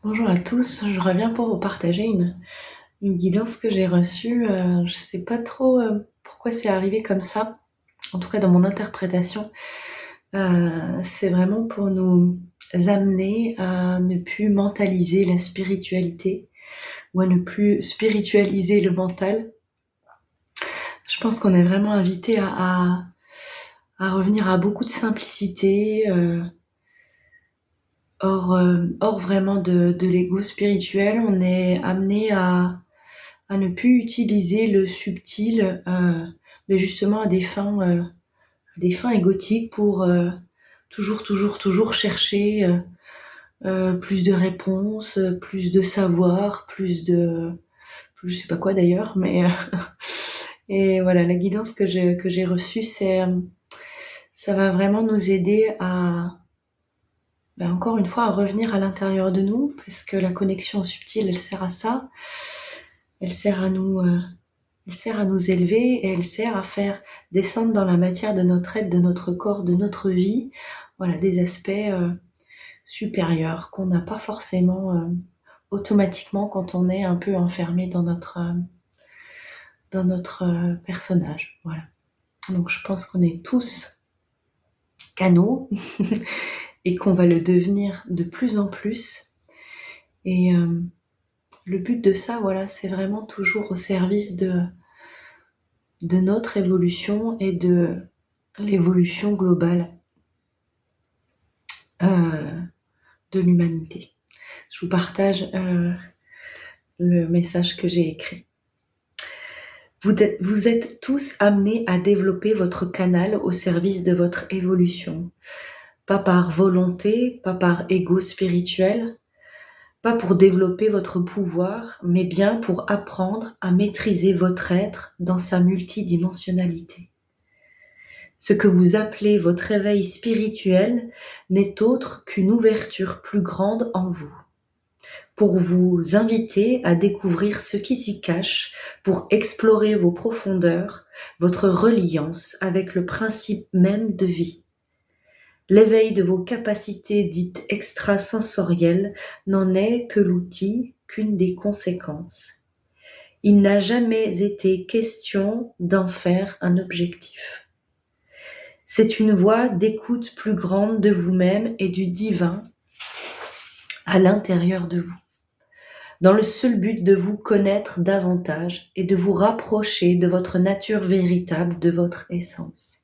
Bonjour à tous, je reviens pour vous partager une guidance que j'ai reçue. Je sais pas trop pourquoi c'est arrivé comme ça, en tout cas dans mon interprétation. C'est vraiment pour nous amener à ne plus mentaliser la spiritualité ou à ne plus spiritualiser le mental. Je pense qu'on est vraiment invité à revenir à beaucoup de simplicité, hors vraiment de l'ego spirituel. On est amené à ne plus utiliser le subtil, mais justement des fins égotiques pour toujours chercher plus de réponses, plus de savoir, plus je sais pas quoi d'ailleurs, mais et voilà, la guidance que j'ai reçue, ça va vraiment nous aider encore une fois, à revenir à l'intérieur de nous, parce que la connexion au subtil, elle sert à ça. Elle sert à nous Elle sert à nous élever et elle sert à faire descendre dans la matière de notre être, de notre corps, de notre vie, voilà, des aspects supérieurs qu'on n'a pas forcément automatiquement quand on est un peu enfermé dans notre personnage. Voilà. Donc je pense qu'on est tous canaux et qu'on va le devenir de plus en plus. Et le but de ça, voilà, c'est vraiment toujours au service de notre évolution et de l'évolution globale de l'humanité. Je vous partage le message que j'ai écrit. Vous êtes tous amenés à développer votre canal au service de votre évolution. Pas par volonté, pas par ego spirituel, pas pour développer votre pouvoir, mais bien pour apprendre à maîtriser votre être dans sa multidimensionnalité. Ce que vous appelez votre éveil spirituel n'est autre qu'une ouverture plus grande en vous, pour vous inviter à découvrir ce qui s'y cache, pour explorer vos profondeurs, votre reliance avec le principe même de vie. L'éveil de vos capacités dites extrasensorielles n'en est que l'outil, qu'une des conséquences. Il n'a jamais été question d'en faire un objectif. C'est une voie d'écoute plus grande de vous-même et du divin à l'intérieur de vous, dans le seul but de vous connaître davantage et de vous rapprocher de votre nature véritable, de votre essence.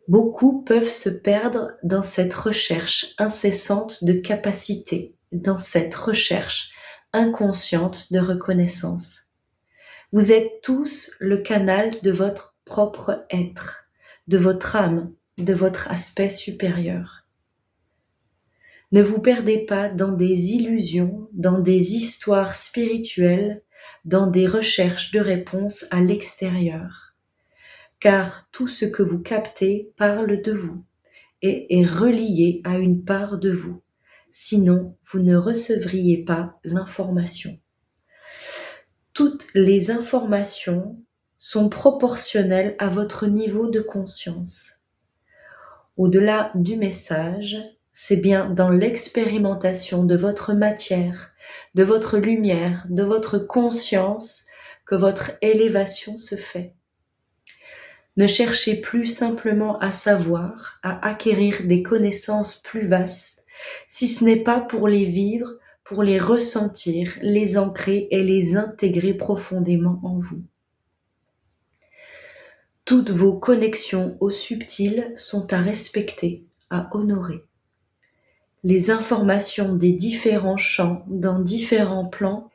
Beaucoup peuvent se perdre dans cette recherche incessante de capacité, dans cette recherche inconsciente de reconnaissance. Vous êtes tous le canal de votre propre être, de votre âme, de votre aspect supérieur. Ne vous perdez pas dans des illusions, dans des histoires spirituelles, dans des recherches de réponses à l'extérieur. Car tout ce que vous captez parle de vous et est relié à une part de vous. Sinon, vous ne recevriez pas l'information. Toutes les informations sont proportionnelles à votre niveau de conscience. Au-delà du message, c'est bien dans l'expérimentation de votre matière, de votre lumière, de votre conscience que votre élévation se fait. Ne cherchez plus simplement à savoir, à acquérir des connaissances plus vastes, si ce n'est pas pour les vivre, pour les ressentir, les ancrer et les intégrer profondément en vous. Toutes vos connexions au subtil sont à respecter, à honorer. Les informations des différents champs, dans différents plans,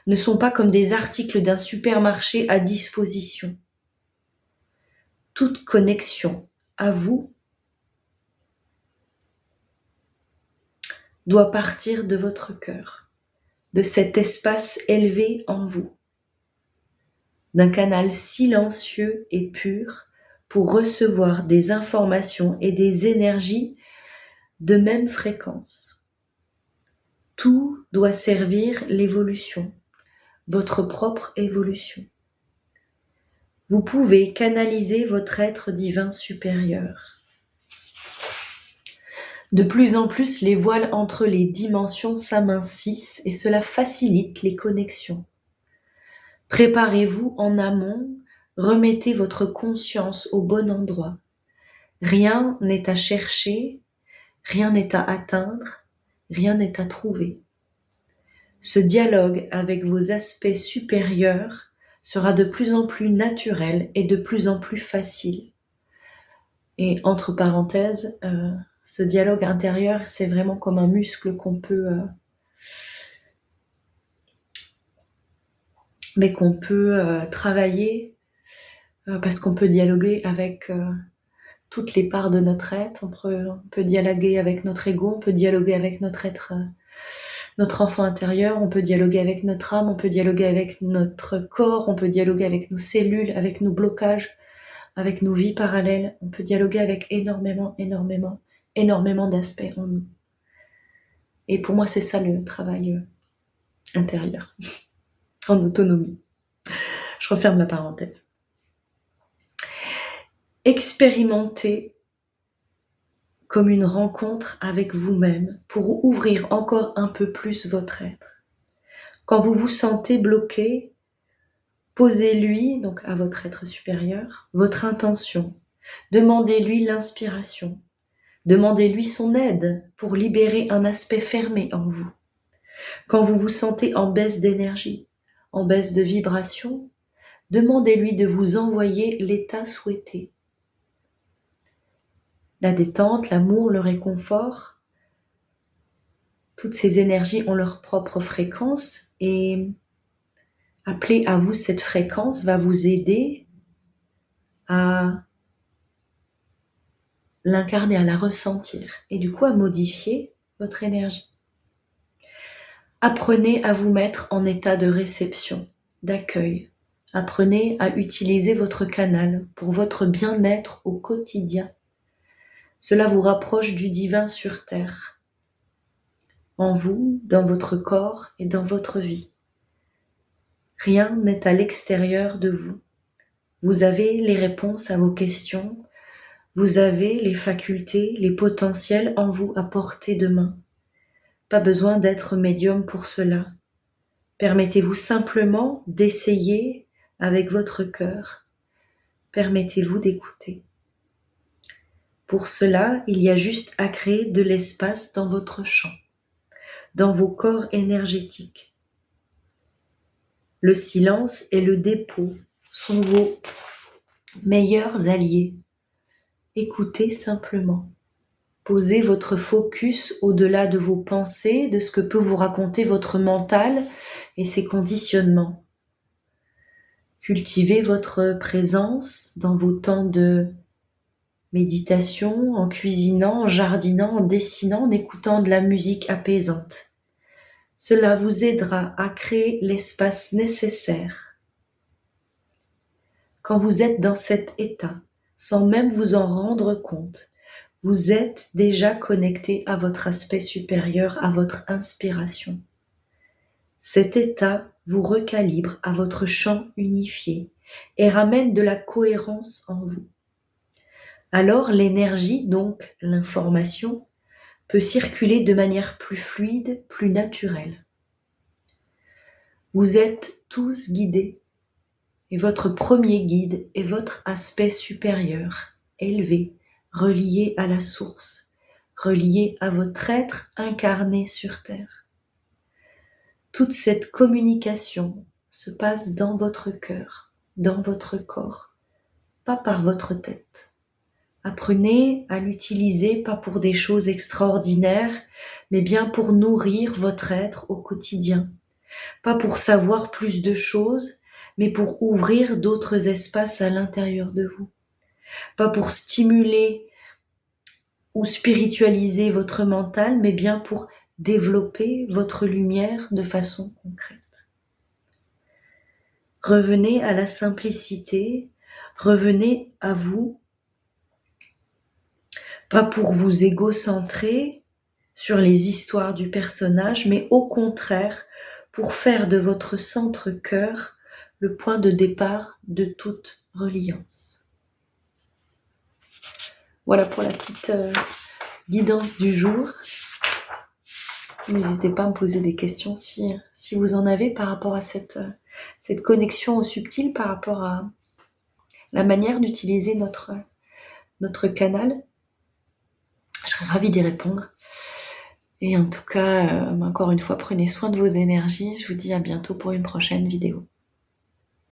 ne sont pas comme des articles d'un supermarché à disposition. Toute connexion à vous doit partir de votre cœur, de cet espace élevé en vous, d'un canal silencieux et pur pour recevoir des informations et des énergies de même fréquence. Tout doit servir l'évolution, votre propre évolution. Vous pouvez canaliser votre être divin supérieur. De plus en plus, les voiles entre les dimensions s'amincissent et cela facilite les connexions. Préparez-vous en amont, remettez votre conscience au bon endroit. Rien n'est à chercher, rien n'est à atteindre, rien n'est à trouver. Ce dialogue avec vos aspects supérieurs sera de plus en plus naturel et de plus en plus facile. Et entre parenthèses, ce dialogue intérieur, c'est vraiment comme un muscle qu'on peut travailler parce qu'on peut dialoguer avec toutes les parts de notre être. On peut dialoguer avec notre ego, on peut dialoguer avec notre être, notre enfant intérieur, on peut dialoguer avec notre âme, on peut dialoguer avec notre corps, on peut dialoguer avec nos cellules, avec nos blocages, avec nos vies parallèles. On peut dialoguer avec énormément d'aspects en nous. Et pour moi, c'est ça le travail intérieur, en autonomie. Je referme la parenthèse. Expérimentez comme une rencontre avec vous-même pour ouvrir encore un peu plus votre être. Quand vous vous sentez bloqué, posez-lui, donc à votre être supérieur, votre intention. Demandez-lui l'inspiration. Demandez-lui son aide pour libérer un aspect fermé en vous. Quand vous vous sentez en baisse d'énergie, en baisse de vibration, demandez-lui de vous envoyer l'état souhaité. La détente, l'amour, le réconfort, toutes ces énergies ont leur propre fréquence et appeler à vous cette fréquence va vous aider à l'incarner, à la ressentir et du coup à modifier votre énergie. Apprenez à vous mettre en état de réception, d'accueil. Apprenez à utiliser votre canal pour votre bien-être au quotidien. Cela vous rapproche du divin sur terre, en vous, dans votre corps et dans votre vie. Rien n'est à l'extérieur de vous. Vous avez les réponses à vos questions, vous avez les facultés, les potentiels en vous à portée de main. Pas besoin d'être médium pour cela. Permettez-vous simplement d'essayer avec votre cœur. Permettez-vous d'écouter. Pour cela, il y a juste à créer de l'espace dans votre champ, dans vos corps énergétiques. Le silence et le dépôt sont vos meilleurs alliés. Écoutez simplement. Posez votre focus au-delà de vos pensées, de ce que peut vous raconter votre mental et ses conditionnements. Cultivez votre présence dans vos temps de méditation, en cuisinant, en jardinant, en dessinant, en écoutant de la musique apaisante. Cela vous aidera à créer l'espace nécessaire. Quand vous êtes dans cet état, sans même vous en rendre compte, vous êtes déjà connecté à votre aspect supérieur, à votre inspiration. Cet état vous recalibre à votre champ unifié et ramène de la cohérence en vous. Alors l'énergie, donc l'information, peut circuler de manière plus fluide, plus naturelle. Vous êtes tous guidés et votre premier guide est votre aspect supérieur, élevé, relié à la source, relié à votre être incarné sur Terre. Toute cette communication se passe dans votre cœur, dans votre corps, pas par votre tête. Apprenez à l'utiliser pas pour des choses extraordinaires, mais bien pour nourrir votre être au quotidien. Pas pour savoir plus de choses, mais pour ouvrir d'autres espaces à l'intérieur de vous. Pas pour stimuler ou spiritualiser votre mental, mais bien pour développer votre lumière de façon concrète. Revenez à la simplicité, revenez à vous, pas pour vous égocentrer sur les histoires du personnage, mais au contraire, pour faire de votre centre-cœur le point de départ de toute reliance. Voilà pour la petite guidance du jour. N'hésitez pas à me poser des questions si vous en avez par rapport à cette connexion au subtil, par rapport à la manière d'utiliser notre canal. Je serais ravie d'y répondre. Et en tout cas, encore une fois, prenez soin de vos énergies. Je vous dis à bientôt pour une prochaine vidéo.